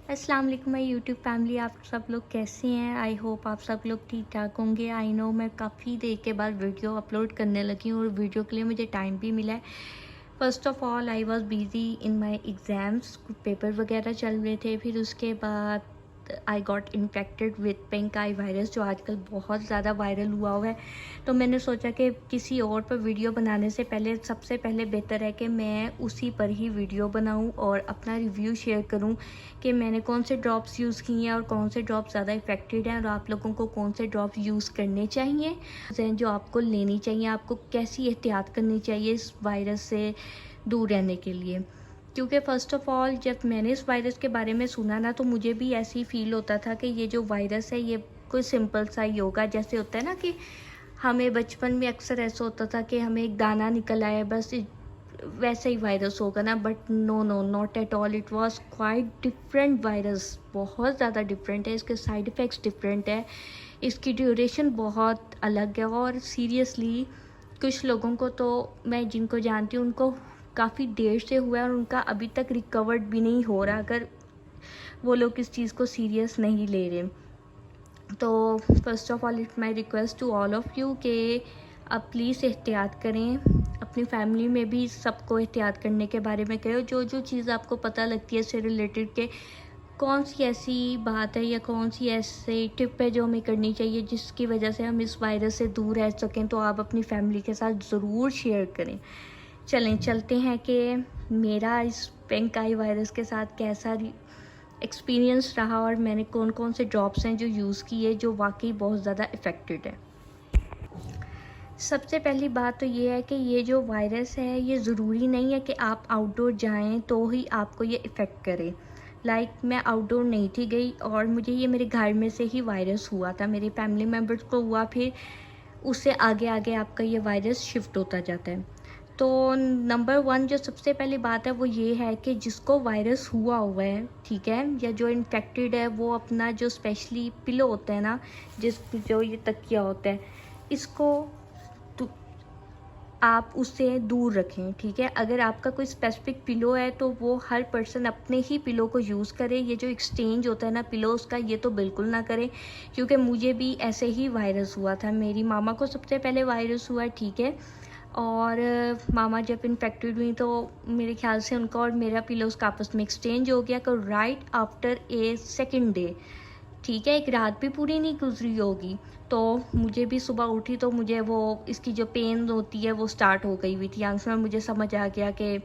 अस्सलाम वालेकुम my YouTube family. आप सब लोग कैसे हैं? आई होप आप सब लोग ठीक ठाक होंगे। आई नो मैं काफ़ी देर के बाद वीडियो अपलोड करने लगी हूँ और वीडियो के लिए मुझे टाइम भी मिला है। First of all I was busy in my exams, paper वगैरह चल रहे थे। फिर उसके बाद I got infected with pink I virus, जो आजकल बहुत ज़्यादा वायरल हुआ है। तो मैंने सोचा कि किसी और पर वीडियो बनाने से पहले सबसे पहले बेहतर है कि मैं उसी पर ही वीडियो बनाऊं और अपना रिव्यू शेयर करूं कि मैंने कौन से ड्रॉप्स यूज़ किए हैं और कौन से ड्रॉप्स ज़्यादा इफ़ेक्टिव हैं और आप लोगों को कौन से ड्रॉप्स यूज़ करने चाहिए, जो आपको लेनी चाहिए, आपको कैसी एहतियात करनी चाहिए इस वायरस से दूर रहने के लिए। क्योंकि फ़र्स्ट ऑफ़ ऑल जब मैंने इस वायरस के बारे में सुना ना, तो मुझे भी ऐसे ही फ़ील होता था कि ये जो वायरस है ये कोई सिंपल सा ही होगा। जैसे होता है ना कि हमें बचपन में अक्सर ऐसा होता था कि हमें एक दाना निकल आया, बस वैसा ही वायरस होगा ना। But no no, not at all, it was quite different virus. बहुत ज़्यादा डिफरेंट है, इसके साइड इफ़ेक्ट्स डिफरेंट है, इसकी ड्यूरेशन बहुत अलग है। और सीरियसली कुछ लोगों को तो मैं जिनको जानती हूँ उनको काफ़ी देर से हुआ है और उनका अभी तक रिकवर्ड भी नहीं हो रहा, अगर वो लोग इस चीज़ को सीरियस नहीं ले रहे। तो first of all it's my request to all of you कि आप प्लीज़ एहतियात करें। अपनी फैमिली में भी सबको एहतियात करने के बारे में कहो। जो जो चीज़ आपको पता लगती है इससे रिलेटेड के कौन सी ऐसी बात है या कौन सी ऐसे टिप है जो हमें करनी चाहिए जिसकी वजह से हम इस वायरस से दूर रह सकें, तो आप अपनी फैमिली के साथ ज़रूर शेयर करें। चलें चलते हैं कि मेरा इस पिंक आई वायरस के साथ कैसा एक्सपीरियंस रहा और मैंने कौन कौन से ड्रॉप्स हैं जो यूज़ किए जो वाकई बहुत ज़्यादा इफ़ेक्टिव है। सबसे पहली बात तो ये है कि ये जो वायरस है ये ज़रूरी नहीं है कि आप आउटडोर जाएं तो ही आपको ये इफ़ेक्ट करे। मैं आउटडोर नहीं थी गई और मुझे ये मेरे घर में से ही वायरस हुआ था, मेरे फैमिली मेम्बर्स को हुआ, फिर उससे आगे आगे आपका ये वायरस शिफ्ट होता जाता है। तो नंबर वन जो सबसे पहली बात है वो ये है कि जिसको वायरस हुआ है, ठीक है, या जो इन्फेक्टेड है, वो अपना जो स्पेशली पिलो होता है ना, जो ये तकिया होता है, इसको तो आप उससे दूर रखें, ठीक है। अगर आपका कोई स्पेसिफिक पिलो है तो वो हर पर्सन अपने ही पिलो को यूज़ करे। ये जो एक्सचेंज होता है ना पिलोज़ का, ये तो बिल्कुल ना करें, क्योंकि मुझे भी ऐसे ही वायरस हुआ था। मेरी मामा को सबसे पहले वायरस हुआ, ठीक है, और मामा जब इन्फेक्टेड हुई तो मेरे ख्याल से उनका और मेरा पिलोज़ का आपस में एक्सचेंज हो गया तो right after a second day, ठीक है, एक रात भी पूरी नहीं गुजरी होगी, तो मुझे भी सुबह उठी तो मुझे वो इसकी जो पेन होती है वो स्टार्ट हो गई हुई थी आंखों में। मुझे समझ आ गया कि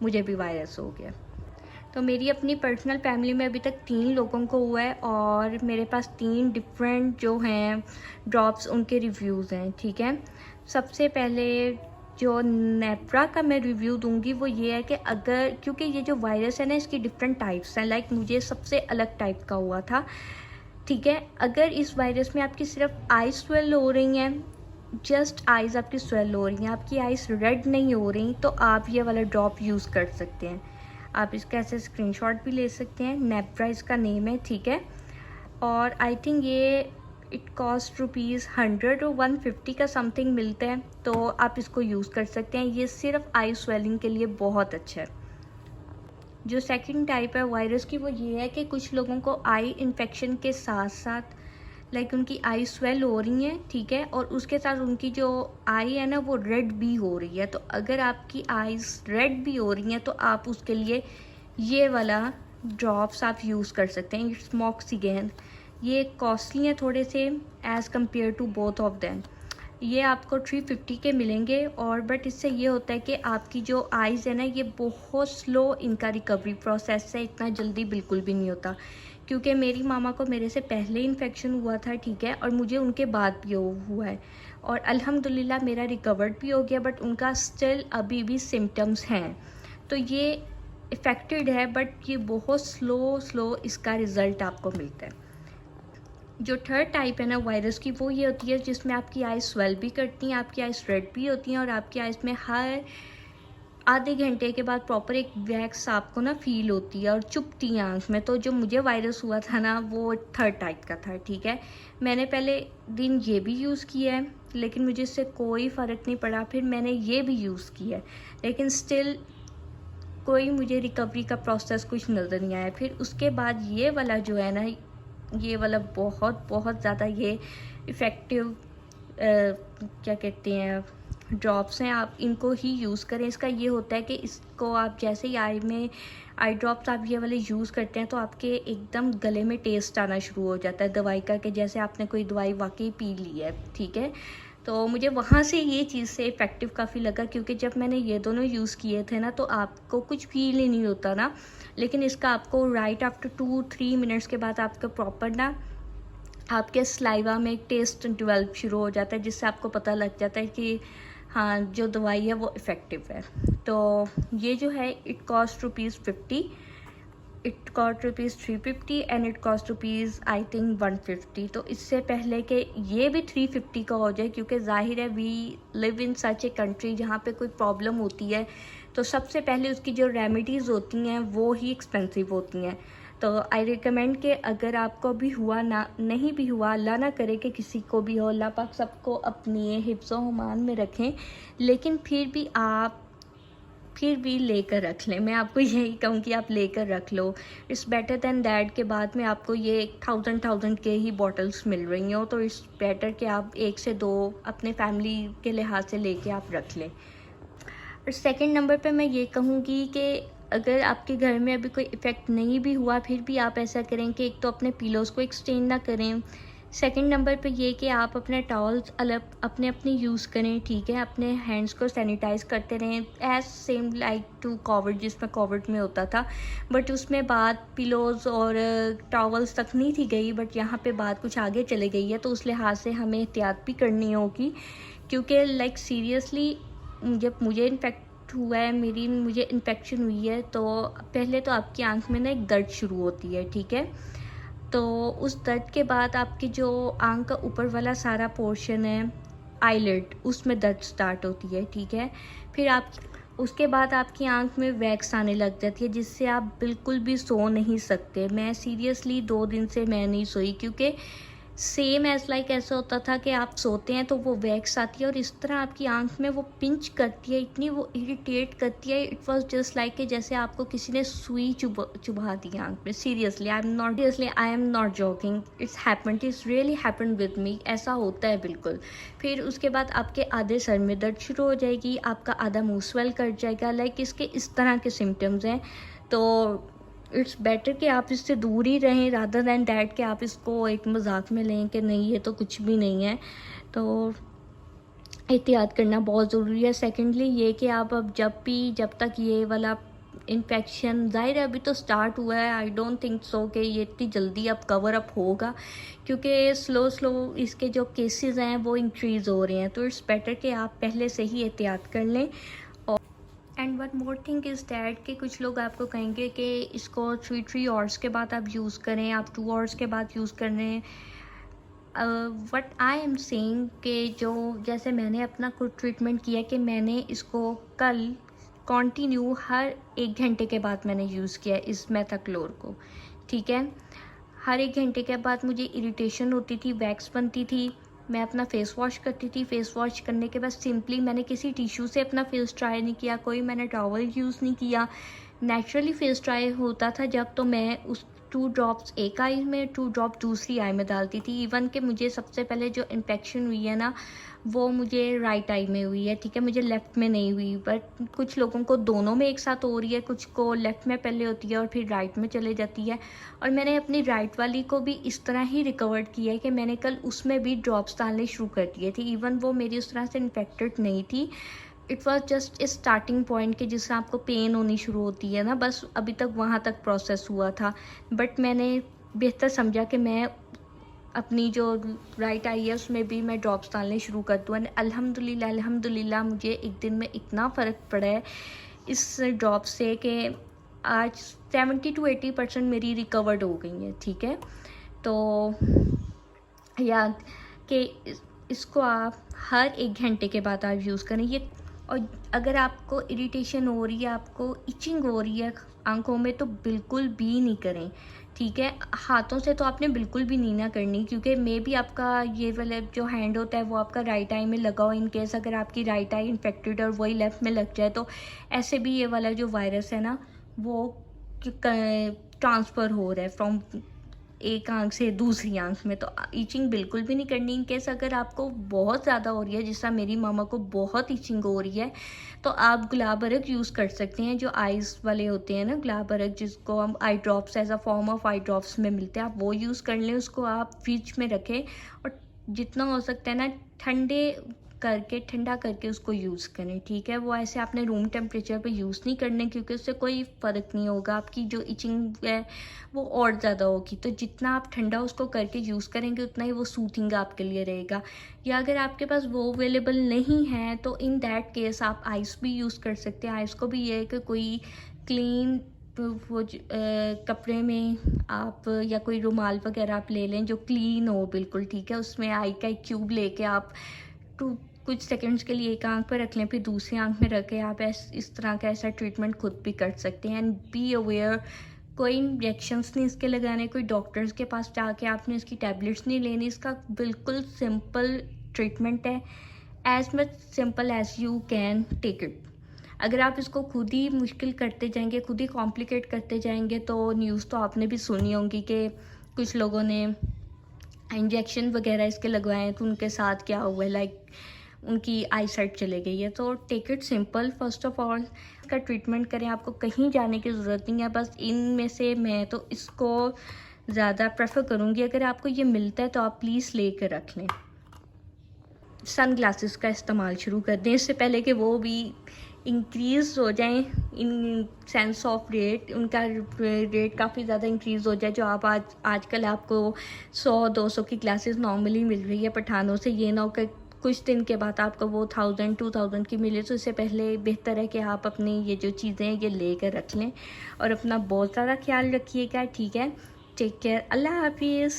मुझे भी वायरस हो गया। तो मेरी अपनी पर्सनल फैमिली में अभी तक 3 लोगों को हुआ है और मेरे पास 3 डिफरेंट जो हैं ड्रॉप्स उनके रिव्यूज़ हैं, ठीक है। सबसे पहले जो नेप्रा का मैं रिव्यू दूंगी वो ये है कि अगर, क्योंकि ये जो वायरस है ना इसकी डिफरेंट टाइप्स हैं, मुझे सबसे अलग टाइप का हुआ था, ठीक है। अगर इस वायरस में आपकी सिर्फ आईज स्वेल हो रही हैं, जस्ट आइज़ आपकी स्वेल हो रही हैं, आपकी आइज़ रेड नहीं हो रही, तो आप ये वाला ड्रॉप यूज़ कर सकते हैं। आप इसका ऐसे स्क्रीनशॉट भी ले सकते हैं। नेप्रा इसका नेम है, ठीक है। और आई थिंक ये इट कॉस्ट ₹100 और 150 का समथिंग मिलता है, तो आप इसको यूज़ कर सकते हैं। ये सिर्फ आई स्वेलिंग के लिए बहुत अच्छा है। जो सेकंड टाइप है वायरस की वो ये है कि कुछ लोगों को आई इन्फेक्शन के साथ साथ उनकी आई स्वेल हो रही हैं, ठीक है, और उसके साथ उनकी जो आई है ना वो रेड भी हो रही है। तो अगर आपकी आईज रेड भी हो रही हैं तो आप उसके लिए ये वाला ड्रॉप्स आप यूज़ कर सकते हैं। It's Moxigen. ये कॉस्टली हैं थोड़े से as compare to both of them. ये आपको 350 के मिलेंगे, और बट इससे ये होता है कि आपकी जो आइज़ है ना ये बहुत स्लो इनका रिकवरी प्रोसेस है, इतना जल्दी बिल्कुल भी नहीं होता। क्योंकि मेरी मामा को मेरे से पहले इन्फेक्शन हुआ था, ठीक है, और मुझे उनके बाद भी हुआ है और अल्हम्दुलिल्लाह मेरा रिकवर्ड भी हो गया, बट उनका स्टिल अभी भी सिम्टम्स हैं। तो ये इफ़ेक्टेड है बट ये बहुत स्लो इसका रिज़ल्ट आपको मिलता है। जो थर्ड टाइप है ना वायरस की वो ये होती है जिसमें आपकी आइज़ स्वेल भी करती हैं, आपकी आइज़ रेड भी होती हैं और आपकी आइज़ में हर आधे घंटे के बाद प्रॉपर एक वैक्स आपको ना फील होती है और चुभती है आँख में। तो जो मुझे वायरस हुआ था ना वो थर्ड टाइप का था, ठीक है। मैंने पहले दिन ये भी यूज़ किया है लेकिन मुझे इससे कोई फ़र्क नहीं पड़ा। फिर मैंने ये भी यूज़ किया है लेकिन स्टिल कोई मुझे रिकवरी का प्रोसेस कुछ नज़र नहीं आया। फिर उसके बाद ये वाला जो है ना, ये वाला बहुत बहुत ज़्यादा ये इफ़ेक्टिव क्या कहते हैं ड्रॉप्स हैं, आप इनको ही यूज़ करें। इसका ये होता है कि इसको आप जैसे ही आई ड्रॉप्स आप ये वाले यूज़ करते हैं तो आपके एकदम गले में टेस्ट आना शुरू हो जाता है दवाई का, कि जैसे आपने कोई दवाई वाकई पी ली है, ठीक है। तो मुझे वहाँ से ये चीज़ से इफ़ेक्टिव काफ़ी लगा, क्योंकि जब मैंने ये दोनों यूज़ किए थे ना तो आपको कुछ फील ही नहीं होता ना, लेकिन इसका आपको राइट आफ्टर 2-3 मिनट्स के बाद आपको प्रॉपर ना आपके सलाइवा में एक टेस्ट डेवलप शुरू हो जाता है, जिससे आपको पता लग जाता है कि हाँ जो दवाई है वो इफ़ेक्टिव है। तो ये जो है it cost ₹50, it cost ₹350 and it cost rupees I think 150। तो इससे पहले कि ये भी 350 का हो जाए, क्योंकि ज़ाहिर है we live in such a country जहाँ पे कोई प्रॉब्लम होती है तो सबसे पहले उसकी जो रेमेडीज़ होती हैं वो ही एक्सपेंसिव होती हैं। तो आई रिकमेंड कि अगर आपको भी हुआ ना, नहीं भी हुआ, अल्लाह ना करे कि किसी को भी हो, अल्लाह पाक सबको अपनी हिफ्ज़ व हुमान में रखें, लेकिन फिर भी लेकर रख लें। मैं आपको यही कहूँ कि आप लेकर रख लो। इट्स बेटर दैन दैट के बाद में आपको ये 1000 के ही बॉटल्स मिल रही हो, तो इट्स बेटर कि आप 1 से 2 अपने फैमिली के लिहाज से लेके आप रख लें। और सेकंड नंबर पे मैं ये कहूँगी कि अगर आपके घर में अभी कोई इफ़ेक्ट नहीं भी हुआ, फिर भी आप ऐसा करें कि एक तो अपने पिलोज़ को एक्सचेंज ना करें। सेकंड नंबर पे ये कि आप अपने टॉवल्स अलग अपने यूज़ करें, ठीक है। अपने हैंड्स को सैनिटाइज़ करते रहें, as same like to covid, जिसमें कोविड में होता था, बट उसमें बात पिलोज़ और टॉवल्स तक नहीं थी गई, बट यहाँ पे बात कुछ आगे चले गई है। तो उस लिहाज से हमें एहतियात भी करनी होगी, क्योंकि लाइक सीरियसली जब मुझे इन्फेक्ट हुआ है, मुझे इन्फेक्शन हुई है, तो पहले तो आपकी आंख में ना एक दर्द शुरू होती है, ठीक है। तो उस दर्द के बाद आपकी जो आंख का ऊपर वाला सारा पोर्शन है, आईलिड, उसमें दर्द स्टार्ट होती है, ठीक है। फिर आप उसके बाद आपकी आंख में वैक्स आने लग जाती है, जिससे आप बिल्कुल भी सो नहीं सकते। मैं सीरियसली 2 दिन से मैं नहीं सोई, क्योंकि सेम एज लाइक ऐसा होता था कि आप सोते हैं तो वो वैक्स आती है और इस तरह आपकी आंख में वो पिंच करती है, इतनी वो इरिटेट करती है। इट वाज जस्ट लाइक कि जैसे आपको किसी ने सुई चुभा दी आंख में। Seriously I am not joking, it's really happened with me. ऐसा होता है बिल्कुल। फिर उसके बाद आपके आधे सर में दर्द शुरू हो जाएगी, आपका आधा मुंह स्वेल कर जाएगा, लाइक इसके इस तरह के सिम्टम्स हैं। तो इट्स बेटर कि आप इससे दूर ही रहें, रादर दैन डैट कि आप इसको एक मजाक में लें कि नहीं ये तो कुछ भी नहीं है। तो एहतियात करना बहुत ज़रूरी है। सेकेंडली ये कि आप अब जब तक ये वाला इन्फेक्शन, ज़ाहिर है अभी तो स्टार्ट हुआ है, आई डोंट थिंक सो कि ये इतनी जल्दी अब कवर अप होगा, क्योंकि स्लो इसके जो केसेस हैं वो इंक्रीज़ हो रहे हैं। तो इट्स बेटर कि आप पहले से ही एहतियात कर लें। And one more thing is that कि कुछ लोग आपको कहेंगे कि इसको 3 आवर्स के बाद आप यूज़ करें, आप 2 आवर्स के बाद यूज़ कर रहे हैं। वट आई एम सेइंग कि जो जैसे मैंने अपना खुद ट्रीटमेंट किया कि मैंने इसको कल कंटिन्यू हर 1 घंटे के बाद मैंने यूज़ किया इस मेथाक्लोर को, ठीक है। हर 1 घंटे के बाद मुझे इरिटेशन होती थी, वैक्स बनती थी, मैं अपना फ़ेस वॉश करती थी। फ़ेस वॉश करने के बाद सिंपली मैंने किसी टिश्यू से अपना फ़ेस ट्राई नहीं किया, कोई मैंने टॉवल यूज़ नहीं किया। नेचुरली फ़ेस ट्राई होता था जब, तो मैं उस 2 ड्रॉप्स एक आई में, 2 ड्रॉप दूसरी आई में डालती थी। इवन कि मुझे सबसे पहले जो इन्फेक्शन हुई है ना, वो मुझे राइट आई में हुई है, ठीक है, मुझे लेफ़्ट में नहीं हुई। बट कुछ लोगों को दोनों में एक साथ हो रही है, कुछ को लेफ़्ट में पहले होती है और फिर राइट में चले जाती है। और मैंने अपनी राइट वाली को भी इस तरह ही रिकवर्ड किया है कि मैंने कल उसमें भी ड्रॉप्स डालने शुरू कर दिए थे। इवन वो मेरी उस तरह से इन्फेक्टेड नहीं थी, it was just a starting point कि जिससे आपको पेन होनी शुरू होती है ना, बस अभी तक वहाँ तक प्रोसेस हुआ था। बट मैंने बेहतर समझा कि मैं अपनी जो राइट आई है उसमें भी मैं ड्रॉप्स डालने शुरू कर दूँ। एंड अल्हम्दुलिल्लाह मुझे एक दिन में इतना फ़र्क पड़ा है इस ड्रॉप से कि आज 70 to 80% मेरी रिकवर्ड हो गई है, ठीक है। तो या कि इसको आप हर 1 घंटे के बाद आप यूज़ करें ये। और अगर आपको इरिटेशन हो रही है, आपको इचिंग हो रही है आंखों में तो बिल्कुल भी नहीं करें, ठीक है। हाथों से तो आपने बिल्कुल भी नहीं ना करनी, क्योंकि मे भी आपका ये वाला जो हैंड होता है वो आपका राइट आई में लगा हो। इन केस अगर आपकी राइट आई इन्फेक्टेड और वही लेफ़्ट में लग जाए तो ऐसे भी ये वाला जो वायरस है ना वो ट्रांसफ़र हो रहा है फ्रॉम एक आंख से दूसरी आंख में। तो ईचिंग बिल्कुल भी नहीं करनी। इन केस अगर आपको बहुत ज़्यादा हो रही है, जिस तरह मेरी मामा को बहुत ईचिंग हो रही है, तो आप गुलाब अरग यूज़ कर सकते हैं, जो आइस वाले होते हैं ना गुलाब अरग, जिसको हम eye drops as a form of eye drops में मिलते हैं, आप वो यूज़ कर लें। उसको आप फ्रिज में रखें और जितना हो सकता है ना ठंडा करके उसको यूज़ करें, ठीक है। वो ऐसे आपने रूम टेम्परेचर पे यूज़ नहीं करने, क्योंकि उससे कोई फ़र्क नहीं होगा, आपकी जो इचिंग है वो और ज़्यादा होगी। तो जितना आप ठंडा उसको करके यूज़ करेंगे उतना ही वो सूथिंग आपके लिए रहेगा। या अगर आपके पास वो अवेलेबल नहीं है तो इन दैट केस आप आइस भी यूज़ कर सकते हैं। आइस को भी ये है कि कोई क्लीन वो कपड़े में आप या कोई रुमाल वगैरह आप ले लें जो क्लीन हो बिल्कुल, ठीक है। उसमें आई का एक क्यूब लेके आप कुछ सेकंड्स के लिए एक आंख पर रख लें, फिर दूसरी आंख में रख के आप इस तरह का ऐसा ट्रीटमेंट खुद भी कर सकते हैं। एंड बी अवेयर, कोई इंजेक्शंस नहीं इसके लगाने, कोई डॉक्टर्स के पास जाके आपने इसकी टैबलेट्स नहीं लेनी। इसका बिल्कुल सिंपल ट्रीटमेंट है, as much simple as you can take it. अगर आप इसको खुद ही मुश्किल करते जाएंगे, खुद ही कॉम्प्लिकेट करते जाएंगे, तो न्यूज़ तो आपने भी सुनी होंगी कि कुछ लोगों ने इंजेक्शन वगैरह इसके लगवाए हैं तो उनके साथ क्या हुआ है, लाइक उनकी आई साइट चले गई है। तो take it simple, first of all इसका ट्रीटमेंट करें, आपको कहीं जाने की ज़रूरत नहीं है। बस इनमें से मैं तो इसको ज़्यादा प्रेफर करूँगी, अगर आपको ये मिलता है तो आप प्लीज़ ले कर रख लें। सन ग्लासेस का इस्तेमाल शुरू कर दें इससे पहले कि वो भी इंक्रीज़ हो जाएं इन सेंस ऑफ रेट, उनका रेट काफ़ी ज़्यादा इंक्रीज़ हो जाए। जो आप आजकल आपको 100-200 की ग्लासेस नॉर्मली मिल रही है पठानों से, ये ना हो कि कुछ दिन के बाद आपको वो 1000-2000 की मिले। तो इससे पहले बेहतर है कि आप अपनी ये जो चीज़ें हैं ये ले कर रख लें और अपना बहुत ज़्यादा ख्याल रखिएगा, ठीक है। टेक केयर, अल्लाह हाफिज़।